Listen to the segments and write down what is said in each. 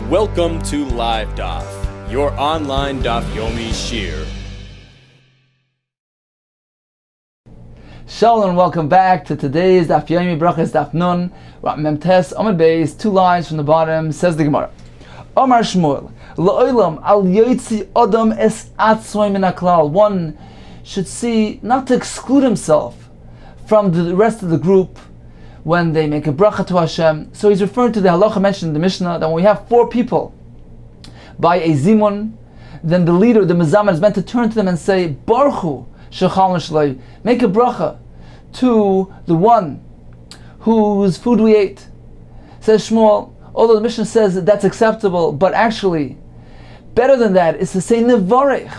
Welcome to Live Daf, your online Daf Yomi Shiur. Shalom and welcome back to today's Daf Yomi Brachos Daf Nun Memtes Amud Beis. 2 lines from the bottom. Says the Gemara: Omar Shmuel La'olam al Yotzi Adam es Atzmoi min haklal. One should see not to exclude himself from the rest of the group when they make a bracha to Hashem. So he's referring to the halacha mentioned in the Mishnah that when we have 4 people by a zimun, then the leader, the mezaman, is meant to turn to them and say, Baruchu shechal shloi, make a bracha to the one whose food we ate. Says Shmuel, although the Mishnah says that that's acceptable, but actually better than that is to say nevarech.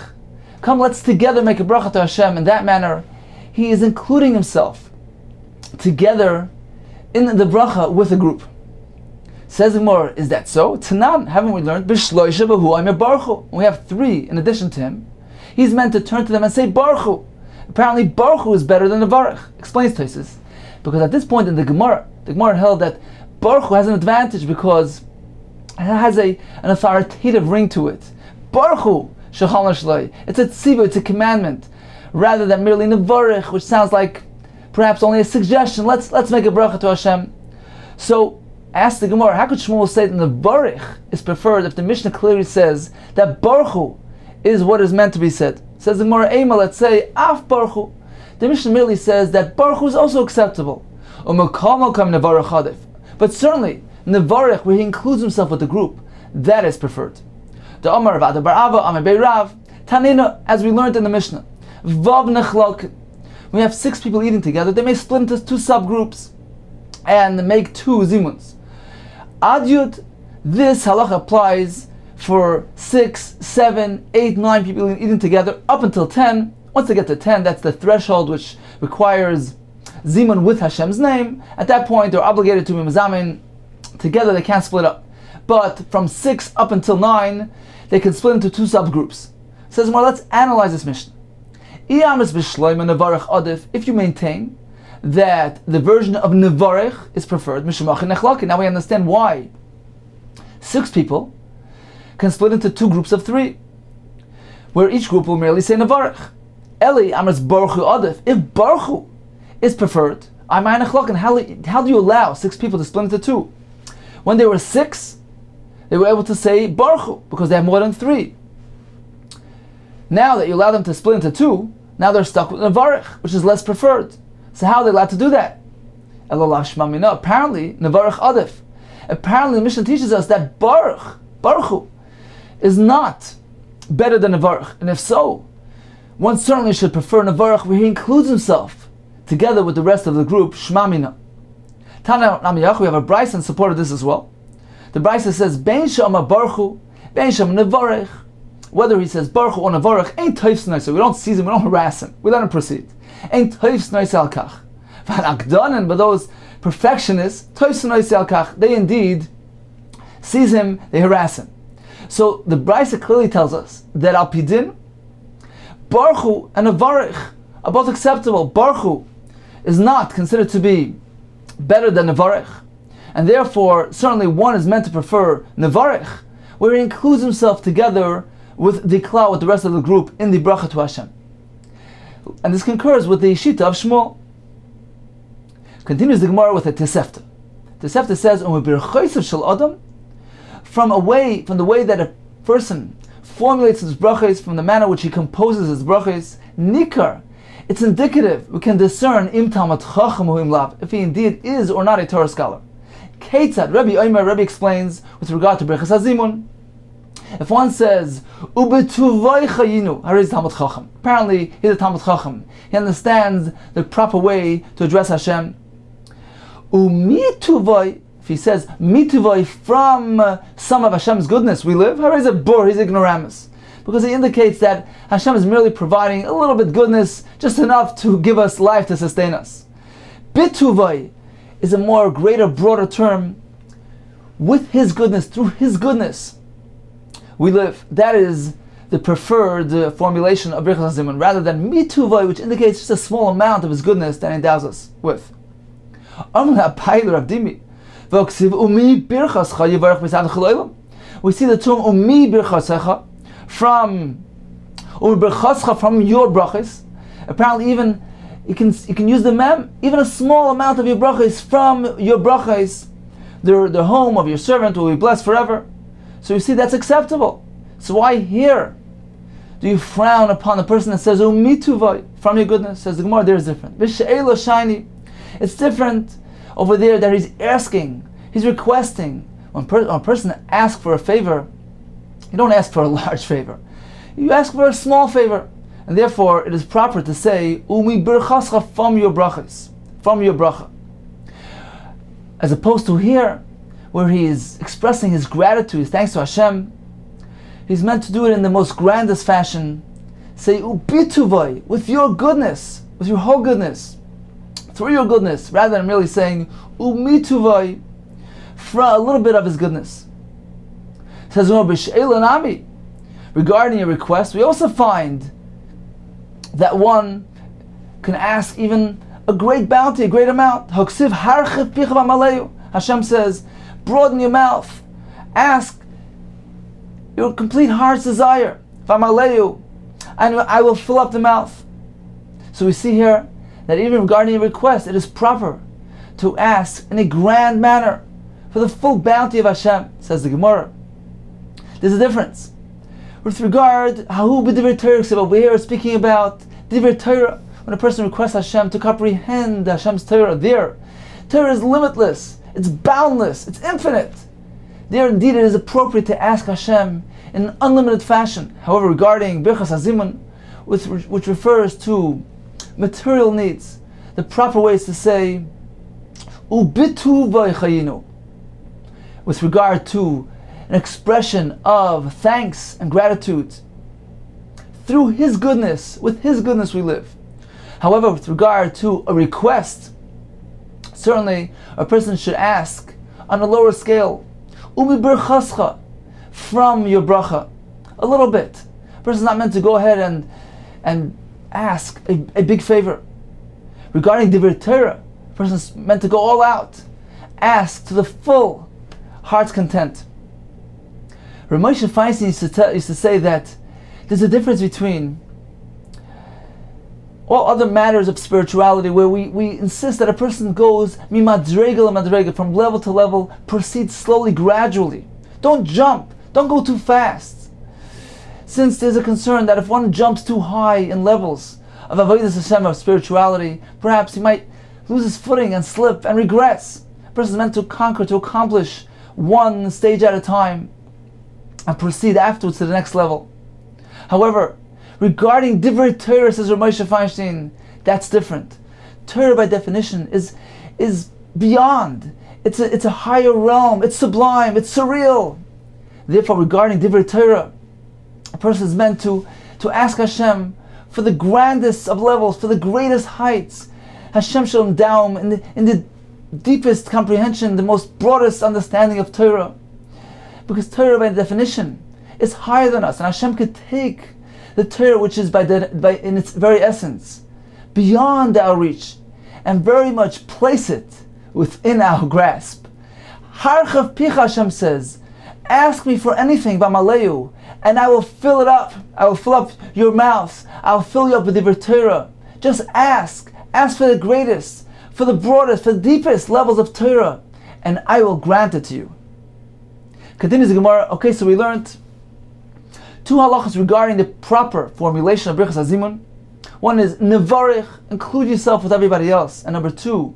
Come, let's together make a bracha to Hashem. In that manner, he is including himself together in the bracha with a group. Says the Gemara, is that so? Tanan, haven't we learned? B'shloisha b'hu aymer baruchu. We have 3 in addition to him. He's meant to turn to them and say baruchu. Apparently baruchu is better than the varech. Explains Tosfos, because at this point in the Gemara held that baruchu has an advantage because it has an authoritative ring to it. Baruchu shechal shloi. It's a tzivah, it's a commandment, rather than merely nevarech, which sounds like perhaps only a suggestion. Let's make a bracha to Hashem. So ask the Gemara, how could Shmuel say that the varech is preferred if the Mishnah clearly says that baruchu is what is meant to be said? Says the Gemara, Ema, let's say af baruchu. The Mishnah merely says that baruchu is also acceptable. But certainly nevarech, where he includes himself with the group, that is preferred. The Amar Rav Bar Ava Amar Beirav Tanina, as we learned in the Mishnah, Vav nechlok. We have 6 people eating together. They may split into 2 subgroups and make 2 zimuns. Adyut, this halacha applies for 6, 7, 8, 9 people eating together up until 10. Once they get to 10, that's the threshold which requires zimun with Hashem's name. At that point, they're obligated to be mezamin together. They can't split up. But from 6 up until 9, they can split into 2 subgroups. Says more, let's analyze this Mishnah. If you maintain that the version of nevarech is preferred, now we understand why 6 people can split into 2 groups of 3, where each group will merely say nevarech. Eli amars baruchu adif. If baruchu is preferred, how do you allow 6 people to split into 2? When they were 6, they were able to say baruchu because they have more than 3. Now that you allow them to split into 2, now they're stuck with nevarech, which is less preferred. So how are they allowed to do that? Apparently, nevarech adif. Apparently, the Mishnah teaches us that baruchu, is not better than nevarech. And if so, one certainly should prefer nevarech, where he includes himself together with the rest of the group. Shmamina. Tana Namiyach, we have a Brachos in support of this as well. The Brachos says, Bein shama baruchu, bein shama nevarech. Whether he says baruch or nevarech, ain't toifs nice. We don't seize him, we don't harass him. We let him proceed. Ain't toifs nice al kach. But those perfectionists, toifs nice al kach, they indeed seize him, they harass him. So the Brachos clearly tells us that al pidin, baruch and nevarech are both acceptable. Baruch is not considered to be better than nevarech, and therefore certainly one is meant to prefer nevarech, where he includes himself together with the klal, with the rest of the group, in the bracha to Hashem. And this concurs with the shita of Shmuel. Continues the Gemara with a Tosefta. Tosefta says, from the way that a person formulates his brachos, from the manner which he composes his brachos, nikar, it's indicative, we can discern im talmid chacham hu im lav, if he indeed is or not a Torah scholar. Ketzad, Rabbi explains with regard to brachos hazimun. If one says, Ubetuvai chayinu, hariz talmid chacham. Apparently, he's a talmid chacham. He understands the proper way to address Hashem. Umituvai, if he says, mituvai, from some of Hashem's goodness we live, hariz a bor, he's ignoramus. Because he indicates that Hashem is merely providing a little bit goodness, just enough to give us life, to sustain us. Bituvai is a more greater, broader term. With His goodness, through His goodness, we live. That is the preferred formulation of Brachos HaZimun, rather than mituvai, which indicates just a small amount of His goodness that He endows us with. We see the term umi birchasecha from your brachos. Apparently, even you can use the mem. Even a small amount of your brachos from your brachos, the home of your servant will be blessed forever. So you see that's acceptable. So why here do you frown upon the person that says umituvai from your goodness? Says the Gemara, there is different. B'she'elo shiny. It's different over there that he's asking, he's requesting. When a person asks for a favor, you don't ask for a large favor. You ask for a small favor. And therefore, it is proper to say, Umi birchascha from your brachas, from your bracha. As opposed to here, where he is expressing his gratitude, his thanks to Hashem, he's meant to do it in the most grandest fashion. Say, Ubituvai, with your goodness, with your whole goodness, through your goodness, rather than merely saying, Umituvai, for a little bit of his goodness. Says B'she'elanami, regarding a request, we also find that one can ask even a great bounty, a great amount. Hashem says, broaden your mouth, ask your complete heart's desire, and I will fill up the mouth. So we see here that even regarding a request, it is proper to ask in a grand manner for the full bounty of Hashem, says the Gemara. There's a difference. With regard, Hahu b'divrei Torah, over here speaking about divrei Torah, when a person requests Hashem to comprehend Hashem's Torah, there, Torah is limitless, it's boundless, it's infinite. There indeed it is appropriate to ask Hashem in an unlimited fashion. However, regarding Birchas Hazimun, which refers to material needs, the proper way is to say, Ubitu v'chayinu, with regard to an expression of thanks and gratitude. Through His goodness, with His goodness we live. However, with regard to a request, certainly a person should ask on a lower scale, Umi birchascha, from your bracha, a little bit. A person is not meant to go ahead and ask a big favor. Regarding divrei Torah, a person is meant to go all out, ask to the full heart's content. Ramosha Feinstein used to say that there's a difference between all other matters of spirituality where we insist that a person goes mimadrega l'madrega, from level to level, proceed slowly, gradually. Don't jump, don't go too fast. Since there's a concern that if one jumps too high in levels of avodas Hashem, of spirituality, perhaps he might lose his footing and slip and regress. A person is meant to conquer, to accomplish one stage at a time, and proceed afterwards to the next level. However, regarding divrei Torah, says Ramosha Feinstein, that's different. Torah, by definition, is beyond. It's a higher realm. It's sublime. It's surreal. Therefore, regarding divrei Torah, a person is meant to ask Hashem for the grandest of levels, for the greatest heights. Hashem shall endow him in the deepest comprehension, the most broadest understanding of Torah. Because Torah, by definition, is higher than us, and Hashem could take the Torah, which is in its very essence, beyond our reach, and very much place it within our grasp. Harchav picha, Hashem says, ask me for anything, B'maleu, and I will fill it up. I will fill up your mouth. I will fill you up with divrei Torah. Just ask. Ask for the greatest, for the broadest, for the deepest levels of Torah, and I will grant it to you. Continues the Gemara. Okay, so we learned two halachas regarding the proper formulation of Birchas Hazimun. One is nevarich, include yourself with everybody else, and number two,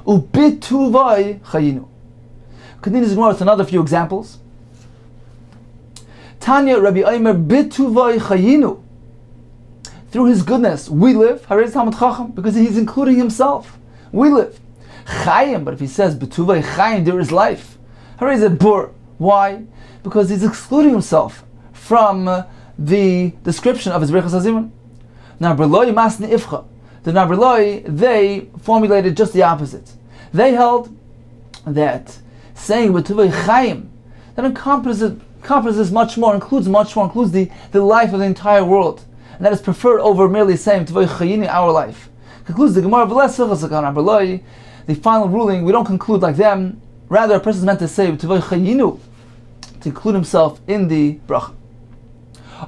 ubituvai chayinu. Continues the Gemara with another few examples. Tanya Rabbi Omer bituvai chayinu. Through his goodness we live. Harei Talmud Chacham, because he's including himself. We live. Chayim, but if he says bituvai chayim, there is life. Harei is a bur. Why? Because he's excluding himself from the description of his Birchas Hazimun. Nabreloi masni ifcha. The Nabreloi, they formulated just the opposite. They held that saying bituvai chayim, that encompasses much more, includes the life of the entire world. And that is preferred over merely saying bituvai chayini, our life. Concludes the Gemara, the final ruling, we don't conclude like them. Rather, a person is meant to say bituvai chayinu, to include himself in the bracha.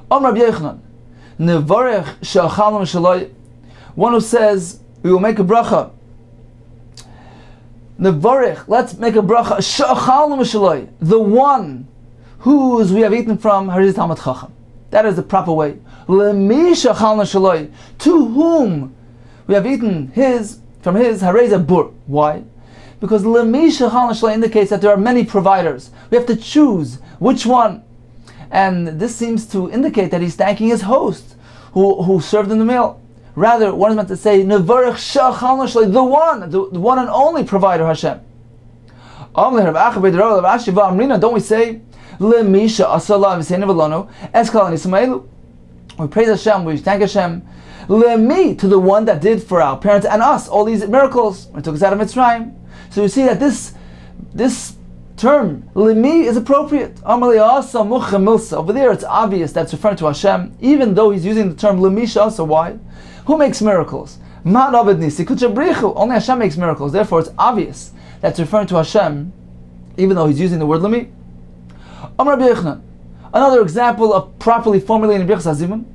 Rabbi Yochanan, Nevarech she'achalnu mishaloi, one who says, we will make a bracha. Nevarech, let's make a bracha. She'achalnu mishaloi, the one whose we have eaten from, Hariz Talmud Chacham. That is the proper way. Lemi she'achalnu mishaloi, to whom we have eaten from his, Hariz Bur. Why? Because Lemi she'achalnu mishaloi indicates that there are many providers. We have to choose which one. And this seems to indicate that he's thanking his host who served him the meal. Rather, one is meant to say, Nevarech she'achalnu mishaloi, the one and only provider, Hashem. Don't we say, we praise Hashem, we thank Hashem, to the one that did for our parents and us all these miracles, when he took us out of Mitzrayim. So you see that this term, Lemi, is appropriate. Over there it's obvious that's referring to Hashem, even though he's using the term Lemi Sha'asa. Why? Who makes miracles? Only Hashem makes miracles. Therefore it's obvious that's referring to Hashem, even though he's using the word Lemi. Another example of properly formulating Brachos Hazimun.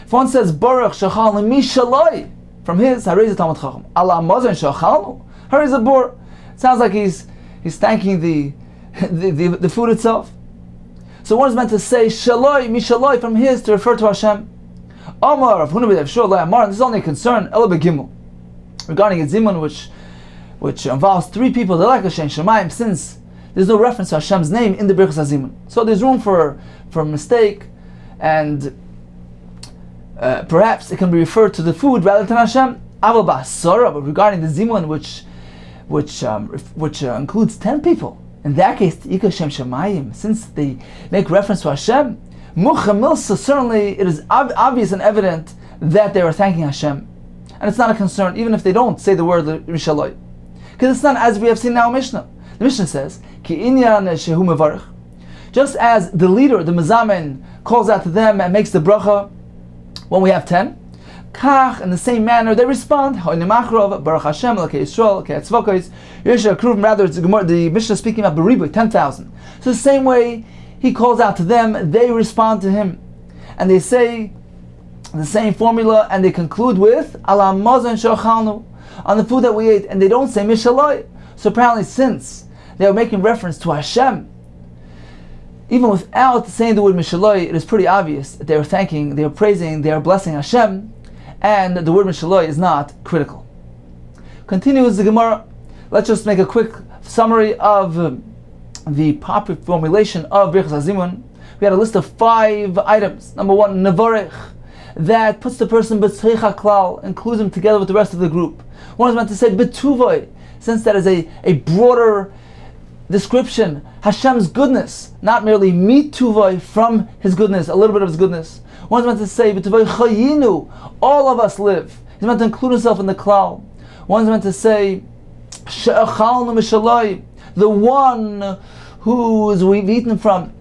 If one says Baruch Shachal Lemi Shaloi, from his Hariz Talmud Chacham, Allah Mazon Shachalnu, Hariz Bur. Sounds like he's thanking the food itself. So one is meant to say Shaloi, Mishaloi, from his, to refer to Hashem. Amar of Hunabidev Shaloi Amar, this is only a concern, Ela Begimel, regarding a zimun which involves three people, the like Hashem Shemaim, since there's no reference to Hashem's name in the Brachos Hazimun. So there's room for a mistake, and perhaps it can be referred to the food rather than Hashem. Aval Ba'asara, but regarding the zimun which includes 10 people, in that case, Ika Shem Shemayim, since they make reference to Hashem, Mucha certainly it is obvious and evident that they are thanking Hashem. And it's not a concern, even if they don't say the word Mishaloi. Because it's not as we have seen now in Mishnah. The Mishnah says, Ki inyan shehu mevarich. Just as the leader, the Mezamen, calls out to them and makes the bracha when we have 10, Kach, in the same manner, they respond. Baruch Hashem, Elokei Yisrael, Elokei Tzvokos, Yosha Kruvim. Rather, it's the Mishnah speaking about Beribu, 10,000. So the same way he calls out to them, they respond to him, and they say the same formula, and they conclude with Ala Mazon Shochalnu, on the food that we ate, and they don't say Mishaloi. So apparently, since they are making reference to Hashem, even without saying the word Mishaloi, it is pretty obvious that they are thanking, they are praising, they are blessing Hashem. And the word Mishaloi is not critical. Continues the Gemara. Let's just make a quick summary of the proper formulation of Brachos Hazimun. We had a list of 5 items. Number 1, Nevarech, that puts the person b'tzrich haklal, includes him together with the rest of the group. One is meant to say B'tuvoi, since that is a broader description, Hashem's goodness, not merely mituvoi, from His goodness, a little bit of His goodness. One's meant to say, B'tuvoi chayinu, all of us live. He's meant to include himself in the klal. One's meant to say, she'achalnu mishaloi, the one whose we've eaten from.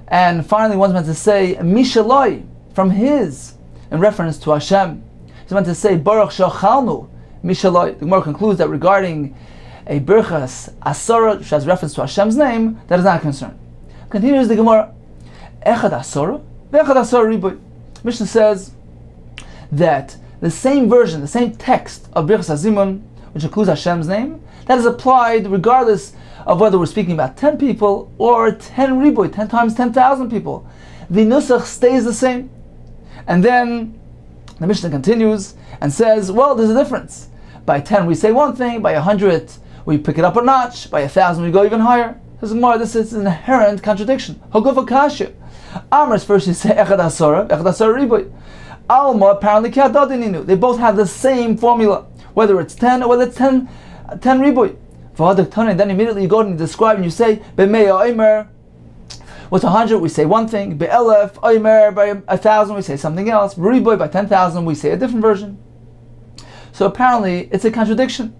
And finally, one's meant to say, mishaloi, from his, in reference to Hashem. He's meant to say, Baruch she'achalnu mishaloi. The Gemara concludes that regarding a Brachos Asara, which has reference to Hashem's name, that is not a concern. Continues the Gemara, Echad Asara, Ve'echad Asara Riboy. Mishnah says that the same version, the same text of Brachos Hazimun, which includes Hashem's name, that is applied regardless of whether we're speaking about 10 people or 10 Riboy, 10 times 10,000 people. The Nusach stays the same. And then the Mishnah continues and says, well, there's a difference. By 10 we say one thing, by 100 we pick it up a notch, by 1,000 we go even higher. This is an inherent contradiction. Haguf Akashya. Amr's first you say Echad Asara Riboy. Alma apparently Kiadadininu. They both have the same formula, whether it's 10 or whether it's 10 Riboy. Then immediately you go and you describe and you say B'meya Omer. With 100 we say one thing, Be'elef Omer, by 1,000 we say something else, Riboy by 10,000 we say a different version. So apparently it's a contradiction.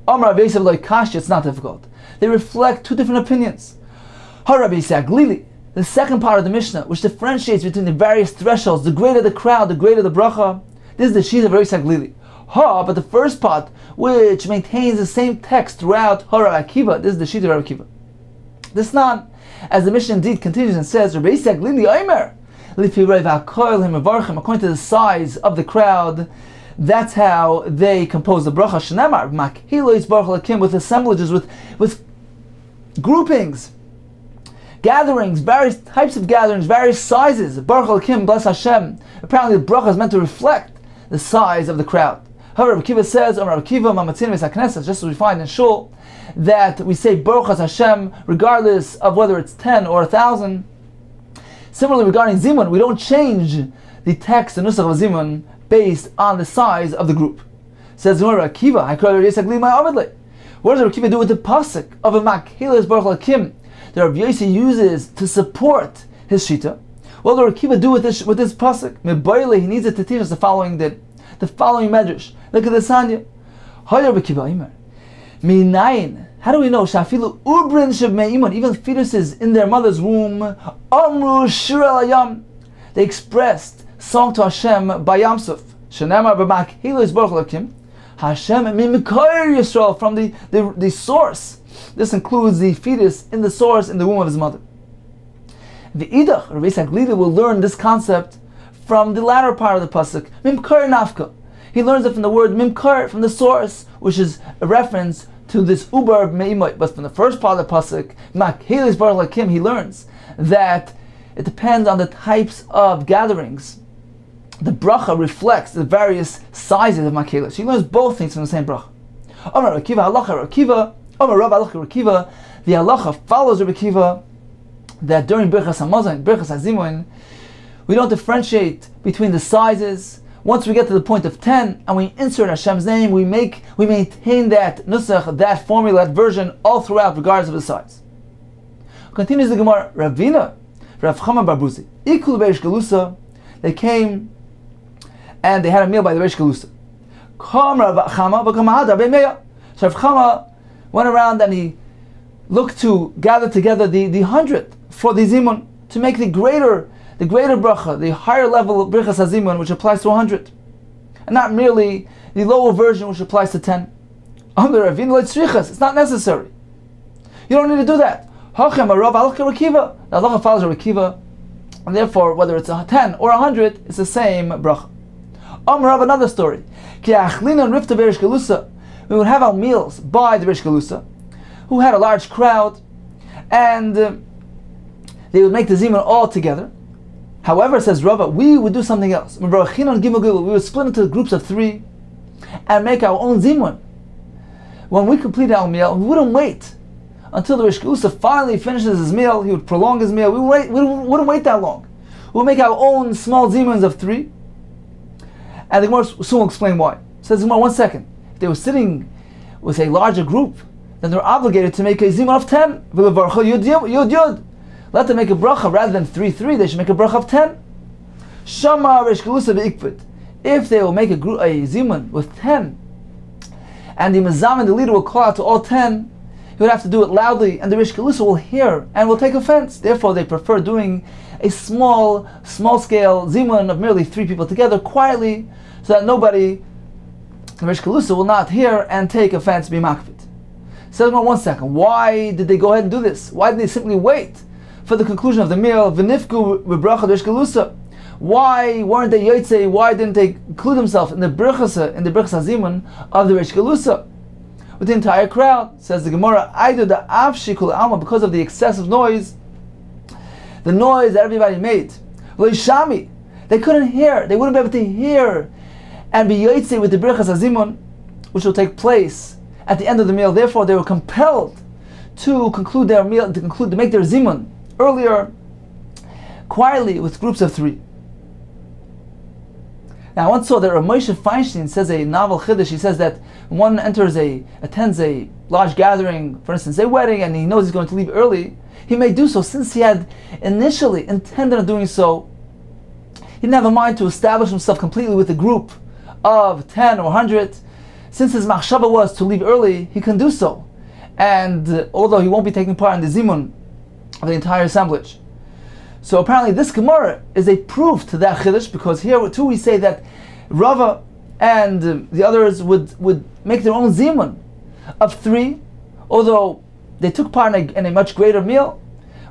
Amar Rabbi like Kashi, it's not difficult. They reflect 2 different opinions. Rabbi Glili, the second part of the Mishnah, which differentiates between the various thresholds, the greater the crowd, the greater the bracha. This is the sheet of Rabbi Glili. But the first part, which maintains the same text throughout Rabbi Akiva, this is the sheet of Rabbi Akiva. This not, as the Mishnah indeed continues and says, according to the size of the crowd, that's how they compose the bracha. With assemblages, with groupings, gatherings, various types of gatherings, various sizes. Baruch Elokim, bless Hashem. Apparently the bracha is meant to reflect the size of the crowd. However, Rabbi Kiva says, just as we find in Shul, that we say Baruch Hashem regardless of whether it's 10 or 1,000. Similarly, regarding Zimun, we don't change the text and nusach of Zimun based on the size of the group. Says Rabbi Kiva, what does Rabbi Kiva do with the pasuk of a Makhilas Baruch Elokim that Rabbi Yossi uses to support his shita? What does Rabbi Kiva do with this pasuk? He needs it to teach us the following medrash. Look at the Sanya. Rabbi Kiva Imer. Minayin. How do we know? Shafilu ubrin shebmeimun. Even fetuses in their mother's womb. Amru shir alayam. They expressed song to Hashem by Yamsuf. Shenamar b'makhilas Baruch Elokim. Hashem mimikar Yisrael, from the source. This includes the fetus in the source in the womb of his mother. The Idach, Rabbi Saglida, will learn this concept from the latter part of the pasuk. Mimkar nafka. He learns it from the word mimkar, from the source, which is a reference to this ubar me'imot. But from the first part of the pasuk, makhilis baruch lakim, he learns that it depends on the types of gatherings. The bracha reflects the various sizes of makhilis. He learns both things from the same bracha. Amar Rabbi Kiva, halacha Rabbi Kiva. Amar Rav halacha Rabbi Kiva. The halacha follows Rabbi Kiva that during Brachos Hamazon, Brachos Hazimun, we don't differentiate between the sizes. Once we get to the point of 10 and we insert Hashem's name, we maintain that nusach, that formula, that version all throughout, regardless of the size. Continues the Gemara, Ravina, Rav Chama Barbuzi, Ikul Beish Galusa, they came and they had a meal by the Beish Galusa. So Rav Chama went around and he looked to gather together the 100 for the Zimun, to make the greater bracha, the higher level of Brachos Hazimun, which applies to 100, and not merely the lower version, which applies to 10. It's not necessary. You don't need to do that. The halacha follows Rabbi Kiva, and therefore, whether it's a 10 or 100, it's the same bracha. Rav, another story. We would have our meals by the Beish Galusa, who had a large crowd, and they would make the zimun all together. However, says Rabbi, we would do something else. We would split into groups of 3 and make our own zimun. When we completed our meal, we wouldn't wait until the Beish Galusa finally finishes his meal. He would prolong his meal. We wouldn't wait that long. We would make our own small zimuns of 3. And the Gemara soon will explain why. Says the Gemara, 1 second. If they were sitting with a larger group, then they're obligated to make a zimun of 10. Let them make a bracha rather than 3-3. They should make a bracha of 10. Shama Beish Galusa ve'ikpid. If they will make a zimun with 10, and the mazam and the leader will call out to all 10, he would have to do it loudly, and the Beish Galusa will hear and will take offense. Therefore, they prefer doing a small scale zimun of merely 3 people together quietly, so that nobody, the Beish Galusa, will not hear and take offense, be makpid. Says, 1 second. Why did they go ahead and do this? Why did they simply wait for the conclusion of the meal? V'nifku v'bracha Beish Galusa. Why weren't they yotzei? Why didn't they include themselves in the Brachos Hazimun of the Beish Galusa with the entire crowd? Says the Gemara, Aidu da avshi kol alma, because of the excessive noise, the noise that everybody made. Shami, they couldn't hear. They wouldn't be able to hear and be yotzei with the Brachos Hazimun, which will take place at the end of the meal. Therefore, they were compelled to conclude their meal, to make their zimun earlier, quietly, with groups of 3. Now, I once saw that Rav Moshe Feinstein says a novel chiddush. He says that one attends a large gathering, for instance, a wedding, and he knows he's going to leave early, he may do so since he had initially intended on doing so. He didn't have a mind to establish himself completely with a group of 10 or 100. Since his machshava was to leave early, he can do so. And although he won't be taking part in the zimun of the entire assemblage. So apparently this Gemara is a proof to that chiddush, because here too we say that Rava and the others would make their own zimun of 3, although they took part in a much greater meal,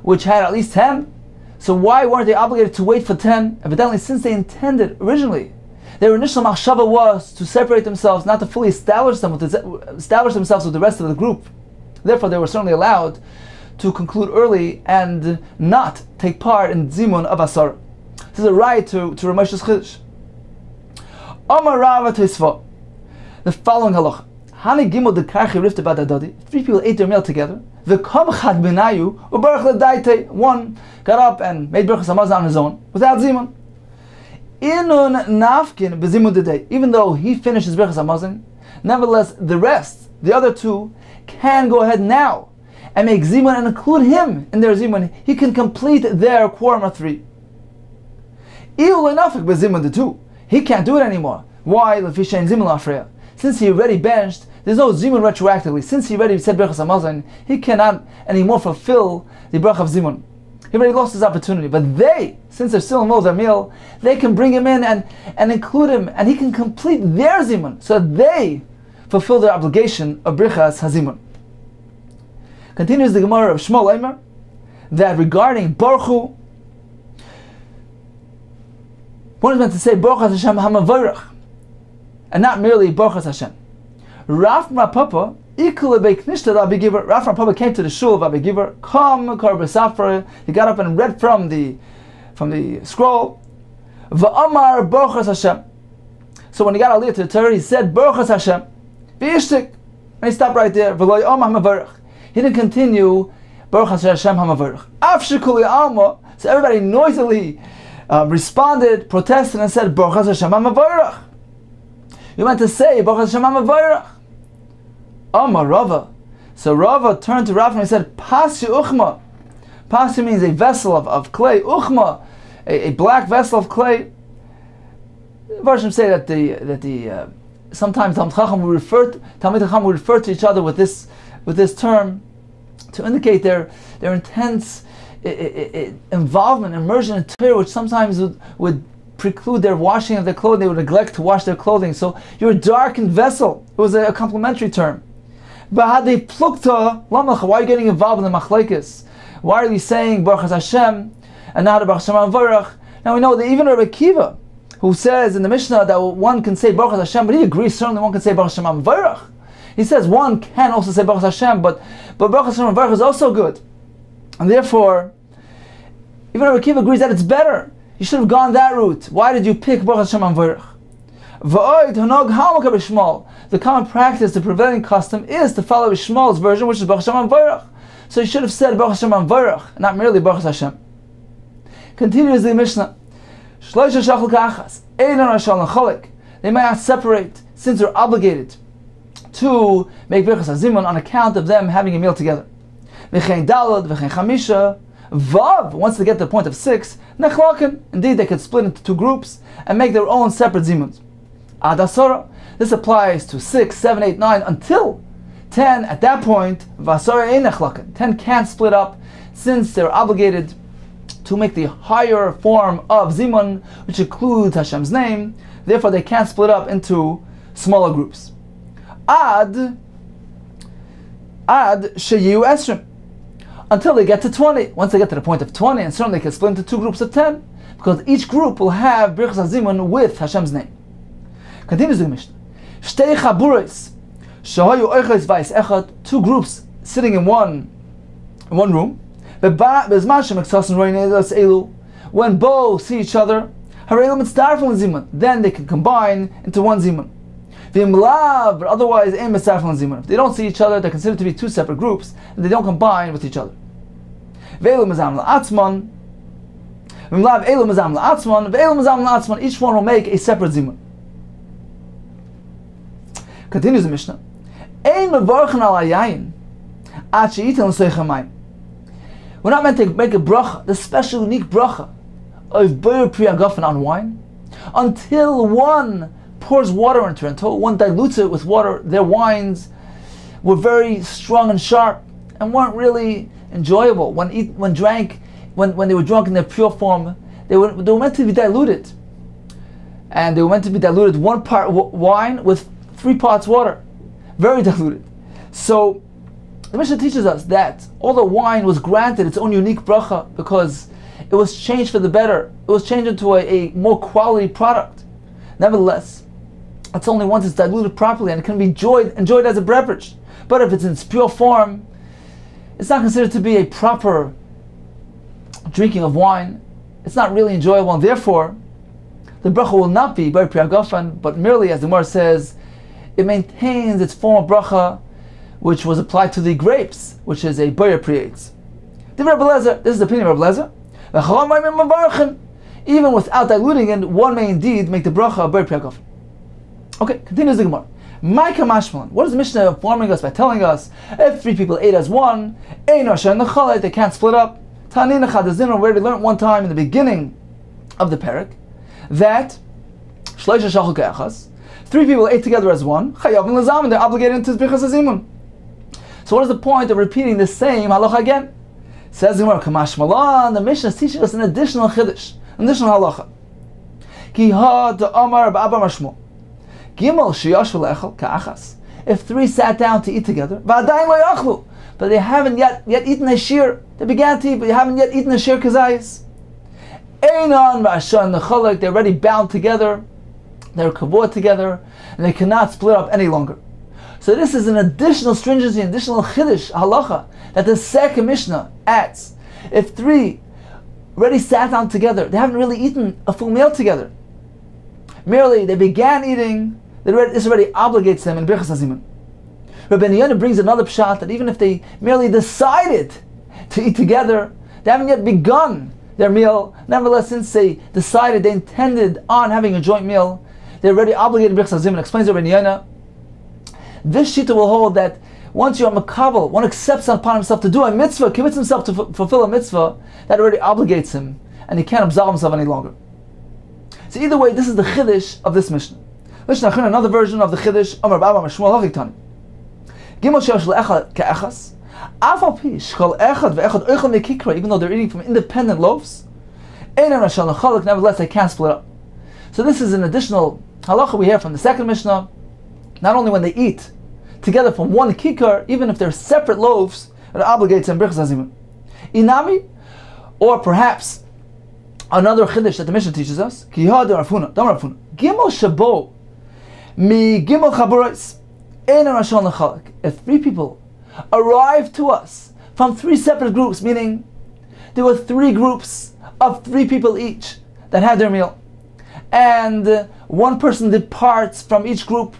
which had at least 10. So why weren't they obligated to wait for 10? Evidently, since they intended originally, their initial machshava was to separate themselves, not to fully establish themselves with the rest of the group. Therefore, they were certainly allowed to conclude early and not take part in zimun of asar. This is a right to Ramesh's Chiddush. Amar Rava Tosfot. The following halacha: Hani gimel de karchi rifte badadadi. 3 people ate their meal together. V'kom chad benayu u'barach ledaite. One got up and made Brachos Hamazon on his own without zimun. Inun nafkin bezimun today. Even though he finished his Brachos Hamazon, nevertheless the rest, the other 2, can go ahead now and make zimun and include him in their zimun. He can complete their quorum of 3. Iul nafik bezimun the 2. He can't do it anymore. Why? Since he already benched, there's no zimun retroactively. Since he already said Brachos Hamazon, he cannot anymore fulfill the bracha of zimun. He already lost his opportunity. But they, since they're still in the middle of their meal, they can bring him in and include him, and he can complete their zimun, so that they fulfill their obligation of Brichas Hazimun. Continues the Gemara of Shmuel Eimer, that regarding Baruch, one is meant to say Baruch Hashem HaMavorach, and not merely Baruch Hashem. Rav Papa Papa came to the shul of Rabbi Giver. He got up and read from the scroll. Va'amar Baruch Hashem. So when he got Aliyah to the Torah, he said Baruch Hashem. V'yishtik, and he stopped right there. V'lo yomah hamavarach. He didn't continue Baruch Hashem hamavarach. Af shekuli alma. So everybody noisily responded, protested, and said Baruch Hashem hamavarach. You meant to say Baruch Hashem hamavarach. Amar Rava. So Rava turned to Rav and he said, Pasi uchma. Pasi means a vessel of clay. Uchma, a black vessel of clay. Versions say that the sometimes Talmid Chacham will refer to each other with this term to indicate their intense involvement, immersion in Torah, which sometimes would preclude their washing of their clothing. They would neglect to wash their clothing. So you're a darkened vessel. It was a complimentary term. But they plukta, why are you getting involved in the machlekes? Why are you saying Baruch Hashem and not Baruch Hashem Avarach? Now we know that even Rabbi Kiva, who says in the Mishnah that one can say Baruch Hashem, but he agrees certainly one can say Baruch Hashem Avarach. He says one can also say Baruch Hashem, but Baruch Hashem Avarach is also good, and therefore even Rabbi Kiva agrees that it's better. You should have gone that route. Why did you pick Baruch Hashem Avarach? The common practice, the prevailing custom, is to follow Shmuel's version, which is Baruch Hashem Avarach. So you should have said Baruch Hashem Avarach, not merely Baruch Hashem. Continues the Mishnah. They might not separate, since they're obligated to make Brichas Hazimun on account of them having a meal together. Once they get to the point of 6, indeed they could split into 2 groups and make their own separate zimuns. Adasora, this applies to 6, 7, 8, 9 until 10. At that point, 10 can't split up, since they're obligated to make the higher form of zimun, which includes Hashem's name. Therefore, they can't split up into smaller groups. Ad sheyu esrim, until they get to 20. Once they get to the point of 20, and certainly they can split into 2 groups of 10, because each group will have Brichas Hazimun with Hashem's name. Continues the Mishnah. Shtei chaburos shehayu oiches vayis echad, 2 groups sitting in one room. When both see each other, then they can combine into one zimun. But otherwise, if they don't see each other, they're considered to be 2 separate groups, and they don't combine with each other. Each one will make a separate zimun. Continues the Mishnah. We're not meant to make a bracha, the special unique bracha of Beir Pri Hagafen on wine, until one pours water into it, until one dilutes it with water. Their wines were very strong and sharp and weren't really enjoyable. When they were drunk in their pure form, they were meant to be diluted. And they were meant to be diluted 1 part wine with 3 parts water. Very diluted. So The Mishnah teaches us that although wine was granted its own unique bracha because it was changed for the better, it was changed into a more quality product, nevertheless, it's only once it's diluted properly and it can be enjoyed as a beverage. But if it's in its pure form, it's not considered to be a proper drinking of wine. It's not really enjoyable, and therefore, the bracha will not be by priagafan, but merely, as the Gemara says, it maintains its form of bracha, which was applied to the grapes, which is a boyer priates. This is the opinion of Rabbi Lezer. Even without diluting it, one may indeed make the bracha of boyer priagafan. Okay, continues the Gemara. What is the Mishnah informing us by telling us if three people ate as one, they can't split up? Tanina Chadazin already learned one time in the beginning of the parak that three people ate together as one, they're obligated to Brichas Hazimun. So what is the point of repeating the same halacha again? Says the Gemara, Kamashmalan, the Mishnah is teaching us an additional chiddush, an additional halacha. Ki ha da'amar ba'aba mashmo. Gimel sheyashvu le'echel ka'achas. If three sat down to eat together, v'adayin lo yachlu, but they haven't yet eaten a shear. They began to eat, but they haven't yet eaten a shear kazayis. Einon v'ashan nechalek. They're already bound together. They're kavod together, and they cannot split up any longer. So this is an additional stringency, an additional chiddush halacha that the second Mishnah adds. If three already sat down together, they haven't really eaten a full meal together. Merely they began eating. This already obligates them in Brichas Hazimun. Rabbi Yehuda brings another pshat that even if they merely decided to eat together, they haven't yet begun their meal. Nevertheless, since they decided, they intended on having a joint meal, they're already obligated in Brichas Hazimun. Explains Rabbi Yehuda, this shita will hold that once you're a makabel, one accepts upon himself to do a mitzvah, commits himself to fulfill a mitzvah, that already obligates him, and he can't absolve himself any longer. So either way, this is the chiddush of this Mishnah. Mishnah, another version of the chiddush, Amar Baba Mashmuel Hachiktani. Gimel she'osh le'echad ke'echas, afal pi shchol echad ve'echad oichel me'kikra, even though they're eating from independent loaves, einan rashal nechalek, nevertheless they can't split up. So this is an additional halacha we hear from the second Mishnah. Not only when they eat together from one kikar, even if they're separate loaves, it obligates them Brichas Hazimun. Inami, or perhaps another chiddush that the Mishnah teaches us, ki ha d'Rafuna, Rafuna, gimel shabo mi gimel chaburais. If three people arrive to us from three separate groups, meaning there were three groups of three people each that had their meal, and one person departs from each group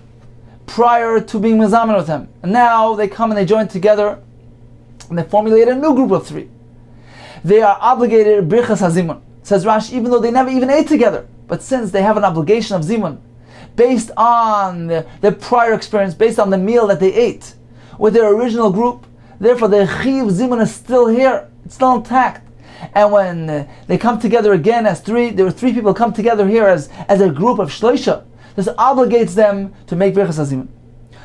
prior to being mezamen with them, and now they come and they join together and they formulate a new group of three, they are obligated Brichas Hazimun. Says Rashi, even though they never even ate together, but since they have an obligation of zimun based on their prior experience, based on the meal that they ate with their original group, therefore the chiv zimun is still here, it's still intact. And when they come together again as three, there were three people come together here as a group of shloisha, this obligates them to make Brichas Hazimun.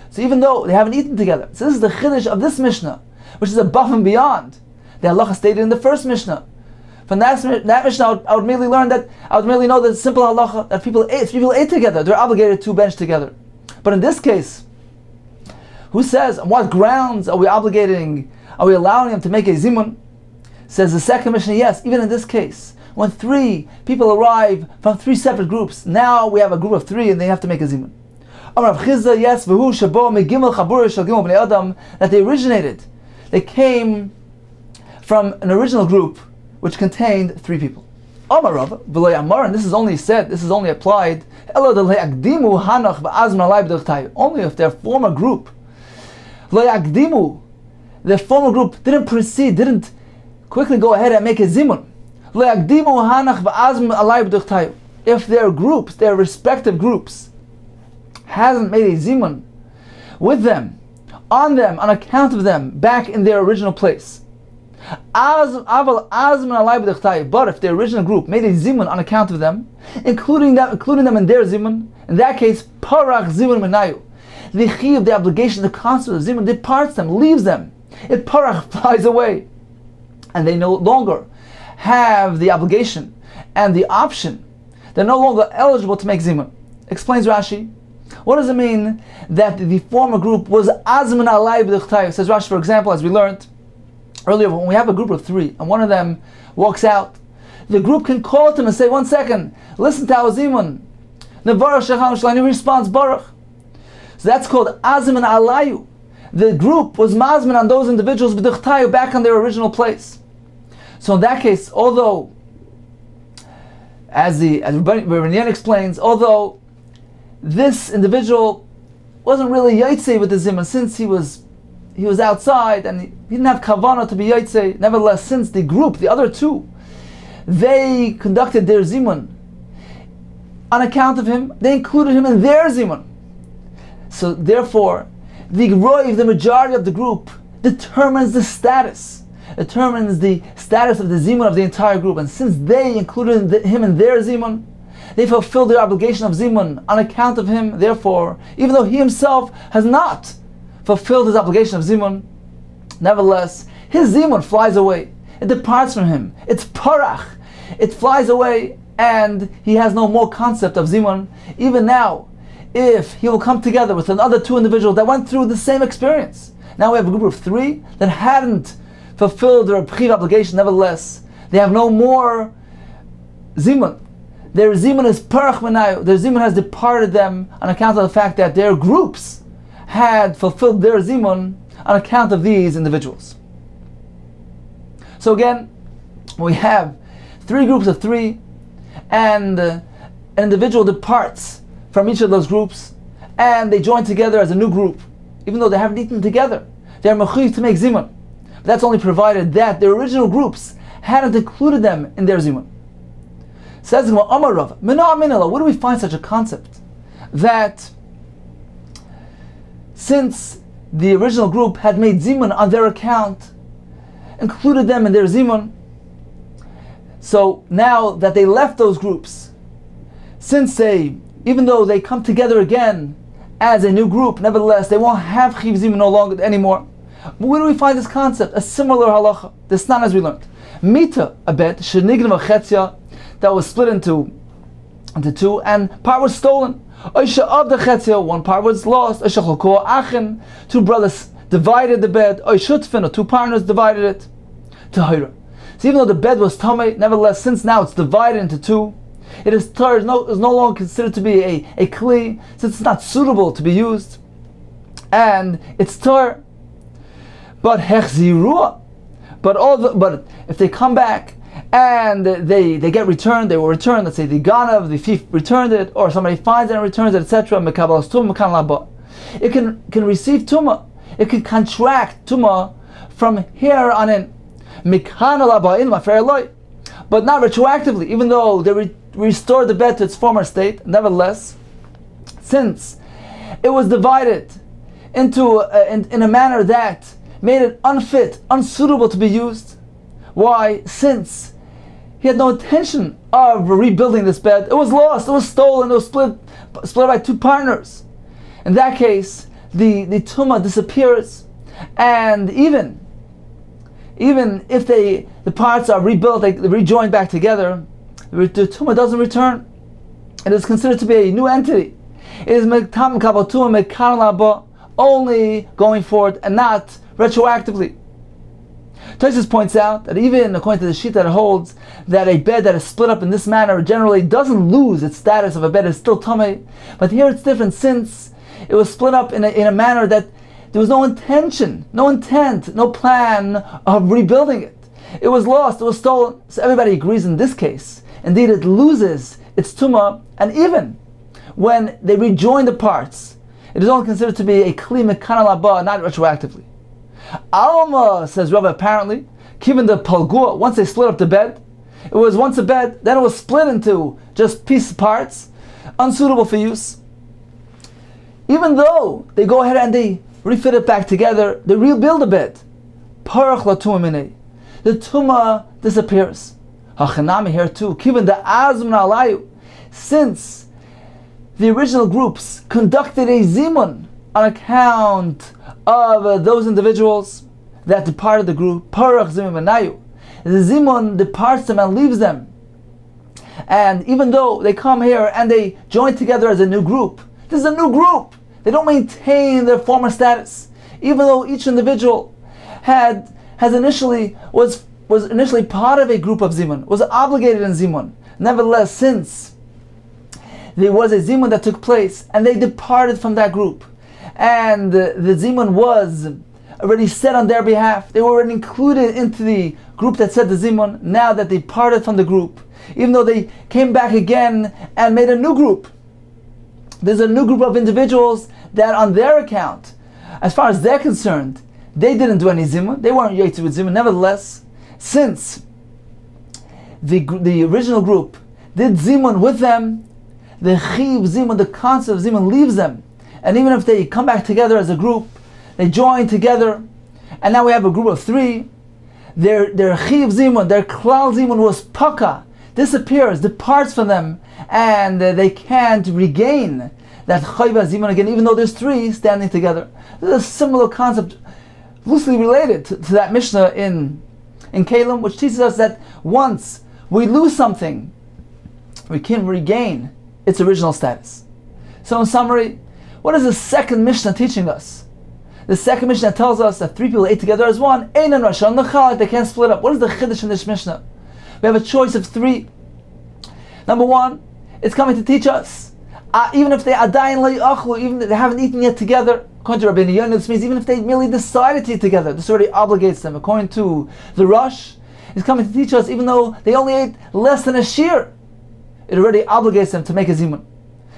So even though they haven't eaten together, so this is the chiddush of this Mishnah, which is above and beyond the halacha stated in the first Mishnah. From that Mishnah, I would merely learn that, I would merely know that simple halacha that people ate together, they're obligated to bench together. But in this case, who says, on what grounds are we allowing them to make a zimun? Says the second Mishnah, yes, even in this case, when three people arrive from three separate groups, now we have a group of three and they have to make a zimun. Yes, that they originated. They came from an original group which contained three people. And this is only said, this is only applied only if their former group, their former group didn't proceed, didn't quickly go ahead and make a zimun. If their groups, their respective groups, hasn't made a zimun with them, on account of them, back in their original place. But if the original group made a zimun on account of them, including them in their zimun, in that case, parach zimun menayu, the chiv, the obligation, the concept of zimun departs them, leaves them. It parach flies away, and they no longer have the obligation and the option. They're no longer eligible to make zimun. Explains Rashi, What does it mean that the former group was azman alay b'dichtayu? Says Rashi, for example, as we learned earlier, when we have a group of three and one of them walks out, the group can call to him and say, 1 second, listen to our zimun. He responds, Baruch. So that's called azman alayu. The group was mazman on those individuals b'dichtayu, back on their original place. So in that case, although, as Rabbi explains, although this individual wasn't really yaitse with the zimun, since he was outside and he didn't have kavanah to be yaitse, nevertheless, since the group, the other two, they conducted their zimun on account of him, they included him in their zimun. So therefore, the roiv, the majority of the group, determines the status of the zimun of the entire group. And since they included him in their zimun, they fulfilled their obligation of zimun on account of him. Therefore, even though he himself has not fulfilled his obligation of zimun, nevertheless, his zimun flies away. It departs from him. It's parach. It flies away, and he has no more concept of zimun. Even now, if he will come together with another two individuals that went through the same experience. Now we have a group of three that hadn't fulfilled their b'chiv obligation. Nevertheless, they have no more zimun. Their zimun is parach menayu. Their zimun has departed them on account of the fact that their groups had fulfilled their zimun on account of these individuals. So again, we have three groups of three, and an individual departs from each of those groups, and they join together as a new group. Even though they haven't eaten together, they are mechuyev to make zimun. But that's only provided that their original groups hadn't included them in their zimun. Says Amar Rav, where do we find such a concept? That since the original group had made zimun on their account, included them in their zimun, so now that they left those groups, since even though they come together again as a new group, nevertheless they won't have chiv zimun no longer anymore. But where do we find this concept? A similar halacha. This is not as we learned. Mita, a bet, shenignav chetzia, that was split into two, and part was stolen. Oisha of the chetzia, one part was lost. Oisha chalko achin, two brothers divided the bed. Oishutfin, or two partners divided it. Tahira. So even though the bed was tamei, nevertheless, since now it's divided into two, it is no longer considered to be a kli, since it's not suitable to be used, and it's tar. But hechzirua, but if they come back and they get returned, they will return. Let's say the ganav, the thief returned it, or somebody finds it and returns it, etc. Mekabalas tumah mekan laba. It can receive tumah. It can contract tumah from here on in. Mekan laba in mafer loy, but not retroactively. Even though they restored the bed to its former state, nevertheless, since it was divided into in a manner that made it unfit, unsuitable to be used. Why? Since he had no intention of rebuilding this bed. It was lost, it was stolen, it was split by two partners. In that case, the tumah disappears, and even if the parts are rebuilt, they rejoin back together, the tumah doesn't return. It is considered to be a new entity. It is mektam kabal tumah mekan laba, only going forward and not retroactively. Tosfos points out that even according to the sheet that holds that a bed that is split up in this manner generally doesn't lose its status of a bed, is still tamei. But here it's different, since it was split up in a manner that there was no intention, no intent, no plan of rebuilding it. It was lost, it was stolen. So everybody agrees in this case. Indeed, it loses its tumah, and even when they rejoin the parts, it is only considered to be a kli mekan laba, not retroactively. Alma, says Rabbi, apparently, given the palgua, once they split up the bed, it was once a bed, then it was split into just piece parts, unsuitable for use. Even though they go ahead and they refit it back together, they rebuild the bed, parach la tumah minei, the tumah disappears. Hachanami here too, given the azman alayu, since the original groups conducted a zimun on account of those individuals that departed the group, parach zimun menayu, the zimun departs them and leaves them. And even though they come here and they join together as a new group, This is a new group. They don't maintain their former status, even though each individual was initially part of a group of zimun, was obligated in zimun. Nevertheless, since there was a zimun that took place and they departed from that group, and the zimun was already set on their behalf, they were already included into the group that said the zimun. Now that they parted from the group, even though they came back again and made a new group, there's a new group of individuals that on their account, as far as they're concerned, they didn't do any zimun, they weren't yotze with zimun. Nevertheless, since the original group did zimun with them, the chiv zimun, the concept of zimun, leaves them. And even if they come back together as a group, they join together, and now we have a group of three, their chiv zimun, their klal zimun was paka, disappears, departs from them, and they can't regain that chayva zimun again, even though there's three standing together. This is a similar concept, loosely related to that Mishnah in Kollel, which teaches us that once we lose something, we can regain its original status. So in summary, what is the second Mishnah teaching us? The second Mishnah tells us that three people ate together as one. Einan Rasha, Nachal, they can't split up. What is the chiddush in this Mishnah? We have a choice of three. Number one, it's coming to teach us, even if they adayin le'achlu, even if they haven't eaten yet together, according to Rabbi, this means even if they merely decided to eat together, this already obligates them. According to the Rosh, it's coming to teach us, even though they only ate less than a shear, it already obligates them to make a zimun.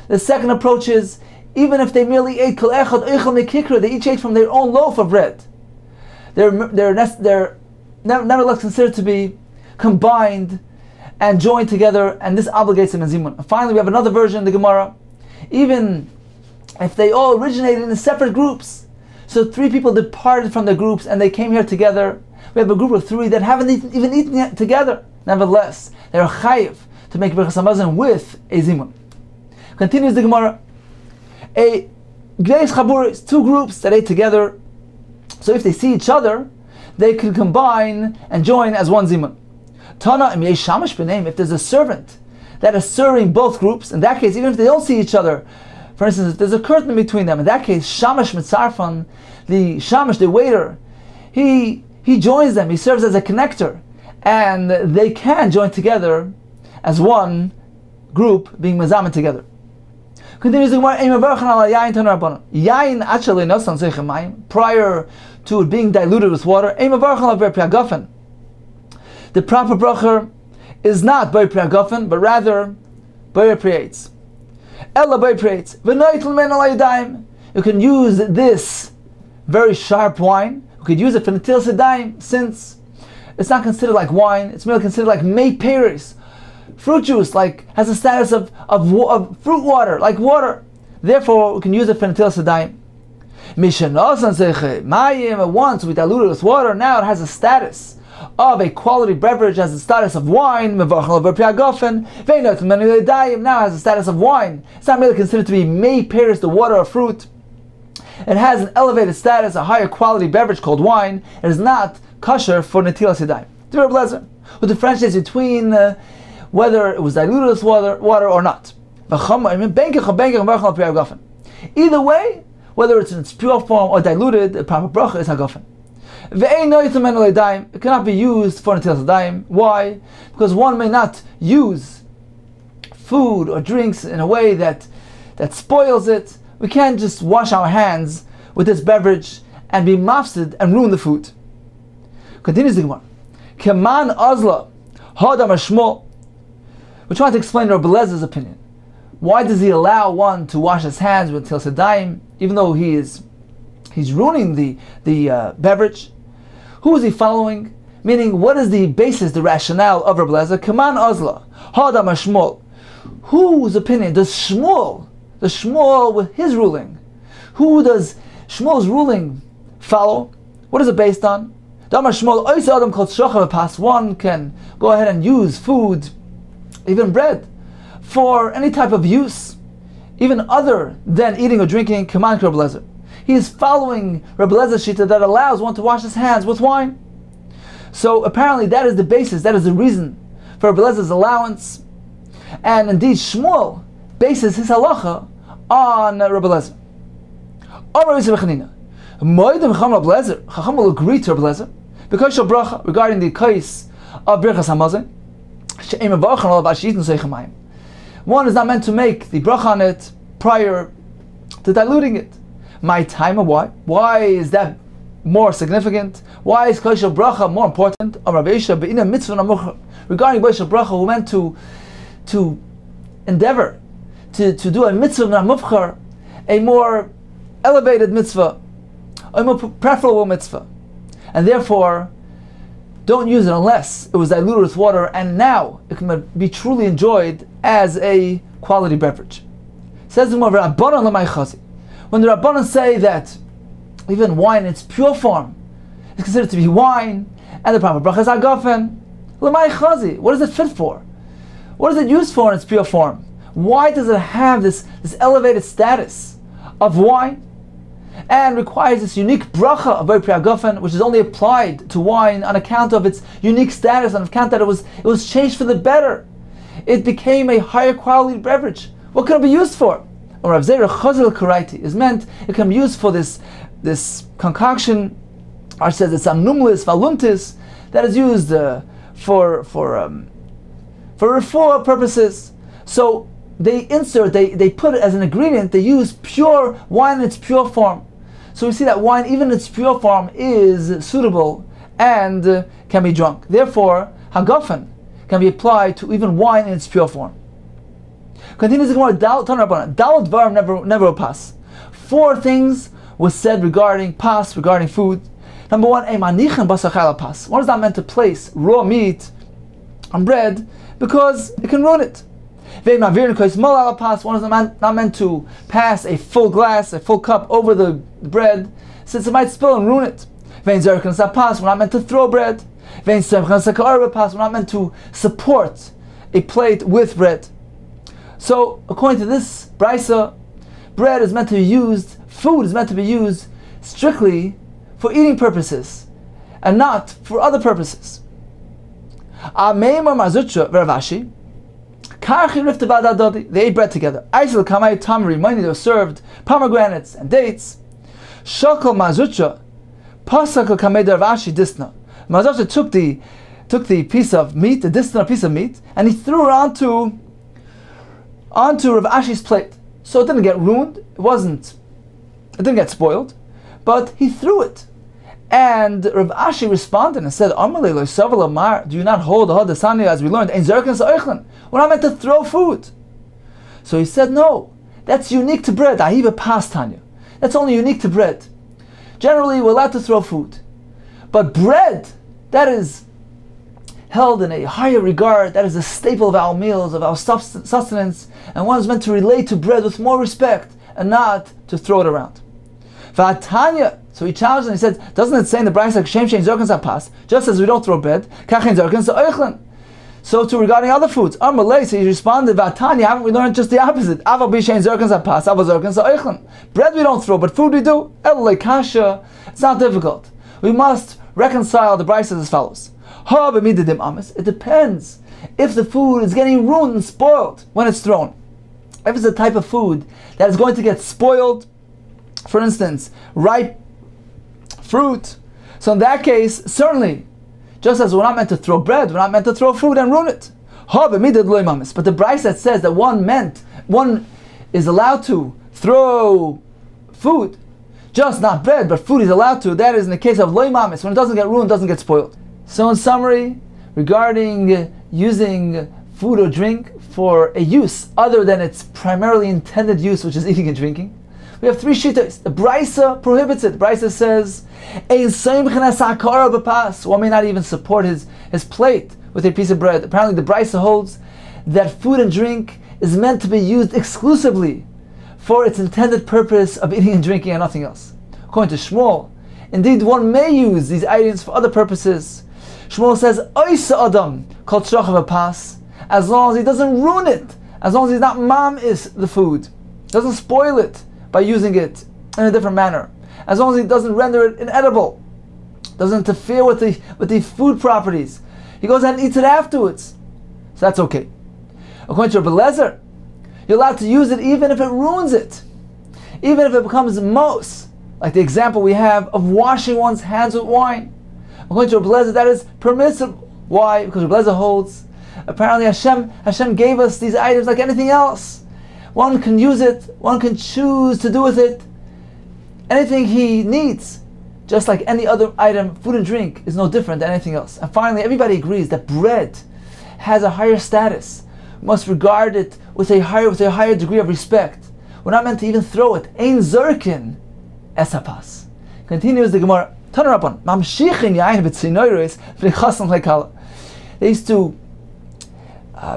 The second approach is, even if they merely ate kol echad eichel mekikra, they each ate from their own loaf of bread, they're nevertheless considered to be combined and joined together, and this obligates them in zimun. And finally, we have another version in the Gemara. Even if they all originated in separate groups, so three people departed from the groups and they came here together, we have a group of three that haven't even eaten yet together. Nevertheless, they are chayiv to make Brachos Hamazon with a zimun. Continues the Gemara. A gdeis chaburis, two groups that ate together, so if they see each other, they can combine and join as one zimun. Tana im yesh shamash b'neim, if there's a servant that is serving both groups, in that case, even if they don't see each other, for instance, if there's a curtain between them, in that case, shamash mitzarfan, the shamash, the waiter, he joins them, he serves as a connector, and they can join together as one group, being mazamen together. Continues the Gemara, yayin prior to it being diluted with water, the proper bracha is not by priagafen, but rather by priates. Ella by priates. You can use this very sharp wine. You could use it for netil sedaim, since it's not considered like wine. It's merely considered like mei peris, fruit juice, like has the status of fruit water, like water. Therefore, we can use it for netil sedaim. Once we dilute it with water, now it has a status of a quality beverage, has the status of wine. Now has the status of wine. It's not really considered to be mei peris, the water or fruit. It has an elevated status, a higher quality beverage called wine. It is not kosher for netilas yadayim. The Rabbi Lezer, who differentiates between whether it was diluted with water or not. Either way, whether it's in its pure form or diluted, the proper bracha is hagafen. It cannot be used for netilas yadayim. Why? Because one may not use food or drinks in a way that spoils it. We can't just wash our hands with this beverage and be mafsid and ruin the food. Continues the Gemara. Keman azla hadam ashmol. We're trying to explain Rabbi Lezer's opinion. Why does he allow one to wash his hands with netilas yadayim, even though he's ruining the beverage? Who is he following? Meaning, what is the basis, the rationale of Rabbi Lezer? Keman azla hadam ashmol. Whose opinion does Shmuel, the Shmuel with his ruling, who does Shmuel's ruling follow? What is it based on? One can go ahead and use food, even bread, for any type of use, even other than eating or drinking. Kaman Rabbi Lezer. He is following Rabbi Lezer's shita that allows one to wash his hands with wine. So apparently that is the basis, that is the reason for Rabbi Lezer's allowance. And indeed Shmuel bases his halacha on Rabbi Lezer. Chacham will agree to Rabbi Lezer because shel bracha regarding the case of Brachos Hamazon. One is not meant to make the bracha on it prior to diluting it. My time, why? Why is that more significant? Why is kol shel bracha more important? Regarding kol shel bracha, who meant to endeavor to do a mitzvah namufchar, a more elevated mitzvah, a more preferable mitzvah, and therefore don't use it unless it was diluted with water, and now it can be truly enjoyed as a quality beverage. Says the Rabbanan, when the Rabbanan say that even wine in its pure form is considered to be wine, and the proper bracha is agafen, l'may chazi. What is it fit for? What is it used for in its pure form? Why does it have this elevated status of wine and requires this unique bracha of Pri Agafen, which is only applied to wine on account of its unique status, on account that it was changed for the better? It became a higher quality beverage. What can it be used for? Or Rav Zera Chazel Karaiti is meant, it can be used for this concoction, or says it's amnumlis valuntis, that is used for refuah purposes. So they put it as an ingredient, they use pure wine in its pure form. So we see that wine, even in its pure form, is suitable and can be drunk. Therefore, hagafen can be applied to even wine in its pure form. Continues the Gemara, Dalad Dvarim never pass. 4 things was said regarding food. Number 1, a manichem basachal pas. One is not meant to place raw meat on bread because it can ruin it. One is not meant to pass a full glass, a full cup over the bread, since it might spill and ruin it. We're not meant to throw bread. We're not meant to support a plate with bread. So, according to this brisa, bread is meant to be used, food is meant to be used strictly for eating purposes and not for other purposes. They ate bread together. They were served pomegranates and dates. Mazutcha took the piece of meat, the distant piece of meat, and he threw it onto Rav Ashi's plate. So it didn't get ruined, it didn't get spoiled, but he threw it. And Rav Ashi responded and said, do you not hold the Hadasani as we learned? We're not meant to throw food. So he said, no, that's unique to bread. Ahiba pas Tanya. That's only unique to bread. Generally, we're allowed to throw food. But bread, that is held in a higher regard, that is a staple of our meals, of our sustenance, and one is meant to relate to bread with more respect and not to throw it around. V'atanya, so he challenged and he said, doesn't it say in the Brachos, Shem Shein Zorken Zapas, just as we don't throw bread, Kachen Zorken Za'oichlin. So too regarding other foods, Amalei, so he responded, V'atanya, haven't we learned just the opposite? Aval B'Shein Zorken Zapas, Aval Zorken Za'oichlin. Bread we don't throw, but food we do. Elulei Kasha, it's not difficult. We must reconcile the Brachos as follows. It depends if the food is getting ruined and spoiled when it's thrown. If it's a type of food that is going to get spoiled, for instance, ripe fruit, so in that case, certainly, just as we're not meant to throw bread, we're not meant to throw food and ruin it. But the Brachos that says that one is allowed to throw food, just not bread, but food is allowed to, that is in the case of loy mamis, when it doesn't get ruined, doesn't get spoiled. So in summary, regarding using food or drink for a use other than its primarily intended use, which is eating and drinking, we have 3 shittas. The Brisa prohibits it. The Brisa says, one may not even support his plate with a piece of bread. Apparently the Brisa holds that food and drink is meant to be used exclusively for its intended purpose of eating and drinking and nothing else. According to Shmuel, indeed one may use these items for other purposes. Shmuel says, Oisa Adam called Shrachav Pas, as long as he doesn't ruin it, as long as he's not mamis the food, doesn't spoil it by using it in a different manner, as long as he doesn't render it inedible, doesn't interfere with the food properties, he goes ahead and eats it afterwards. So that's okay. According to Rabbi Lezer, You're allowed to use it even if it ruins it. Even if it becomes mos, like the example we have of washing one's hands with wine. According to Rabbi Lezer, that is permissible. Why? Because Rabbi Lezer holds, apparently Hashem gave us these items like anything else. One can use it, one can choose to do with it anything he needs. Just like any other item, food and drink is no different than anything else. And finally, everybody agrees that bread has a higher status. We must regard it with a higher degree of respect. We're not meant to even throw it. Ein zerkin esapas. Continues the Gemara. They used to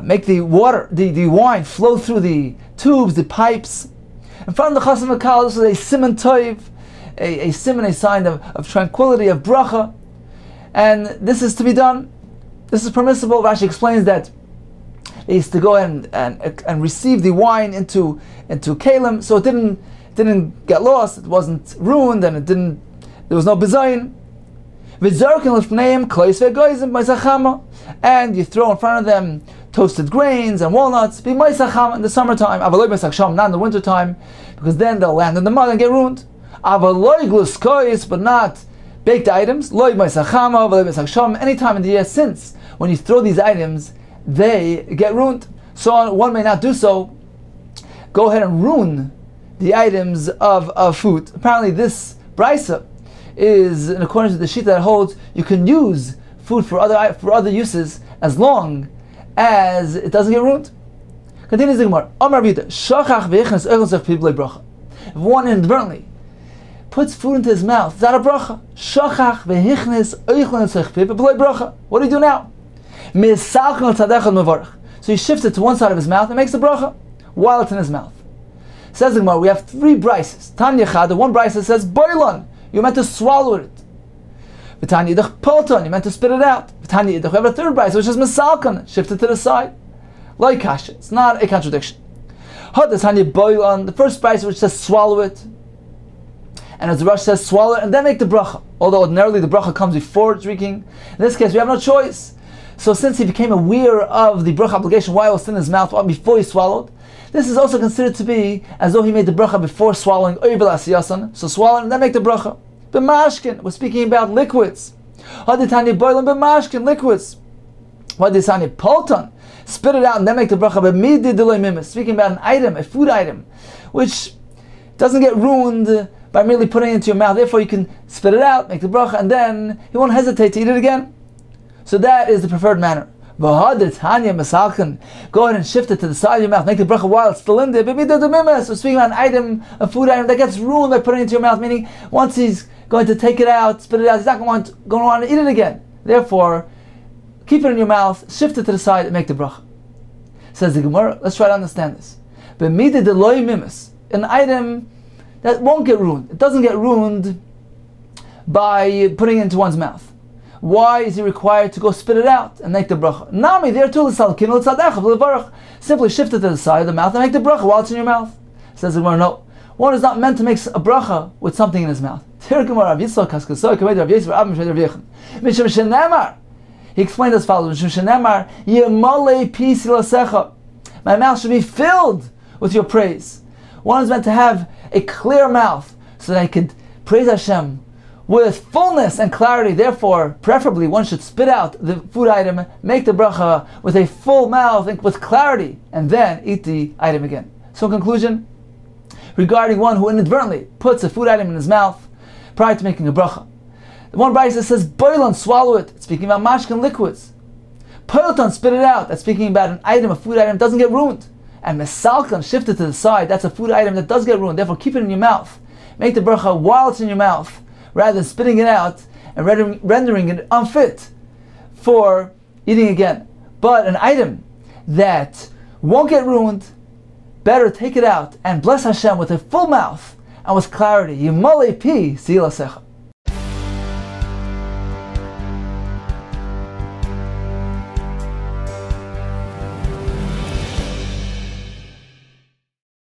make the water, the wine flow through the tubes, the pipes. In front of the chasam v'kala, this was a siman toiv, a siman, a sign of tranquility, of bracha. And this is to be done. This is permissible. Rashi explains that they used to go and receive the wine into kalim, so it didn't get lost, it wasn't ruined, and there was no bizayin. And you throw in front of them toasted grains and walnuts, in the summertime, not in the wintertime, because then they'll land in the mud and get ruined. But not baked items, anytime in the year, since when you throw these items, they get ruined. So one may not do so. Go ahead and ruin the items of food. Apparently this brisa is in accordance with the shita that holds you can use food for other uses as long as it doesn't get ruined. Continues the Gemara. If one inadvertently puts food into his mouth, is that a bracha? What do you do now? So he shifts it to one side of his mouth and makes the bracha while it's in his mouth. Says the Gemara, we have three brises. Tanya Chad, the one brisa says, boilon, you're meant to swallow it. V'tanya Yidach Polton, you're meant to spit it out. V'tanya Yidach, we have a third brisa, which is Mesalkan, shift it to the side. Like kasha, it's not a contradiction. Hod Tanya boilon, the first brisa which says swallow it. And as the Rush says, swallow it and then make the bracha. Although ordinarily the bracha comes before drinking. In this case, we have no choice. So since he became aware of the bracha obligation while it was in his mouth, before he swallowed, this is also considered to be as though he made the bracha before swallowing. So swallow it and then make the bracha. B'mashkin, we're speaking about liquids. Haditani boiling b'mashkin, liquids. Haditani polton, spit it out and then make the bracha. B'midi d'loy mimis, speaking about an item, a food item, which doesn't get ruined by merely putting it into your mouth. Therefore you can spit it out, make the bracha, and then you won't hesitate to eat it again. So that is the preferred manner. Go ahead and shift it to the side of your mouth, make the bracha while it's still in there. So speaking about an item, a food item that gets ruined by putting it into your mouth, meaning once he's going to take it out, spit it out, he's not going to want to eat it again. Therefore, keep it in your mouth, shift it to the side, and make the bracha. Says the Gemara, let's try to understand this. An item that won't get ruined. It doesn't get ruined by putting it into one's mouth. Why is he required to go spit it out and make the bracha? Nami, there too, simply shift it to the side of the mouth and make the bracha while it's in your mouth. Says the Gemara, no. One is not meant to make a bracha with something in his mouth. He explained as follows: my mouth should be filled with your praise. One is meant to have a clear mouth so that I could praise Hashem with fullness and clarity. Therefore, preferably one should spit out the food item, make the bracha with a full mouth and with clarity, and then eat the item again. So in conclusion, regarding one who inadvertently puts a food item in his mouth prior to making a bracha, the one brisa says, boilon, swallow it. It's speaking about mashkin, liquids. Polton, spit it out. That's speaking about an item, a food item that doesn't get ruined. And mesalkan, shift it to the side. That's a food item that does get ruined. Therefore, keep it in your mouth. Make the bracha while it's in your mouth, rather than spitting it out and rendering it unfit for eating again. But an item that won't get ruined, better take it out and bless Hashem with a full mouth and with clarity. Yimale pi si lasecha.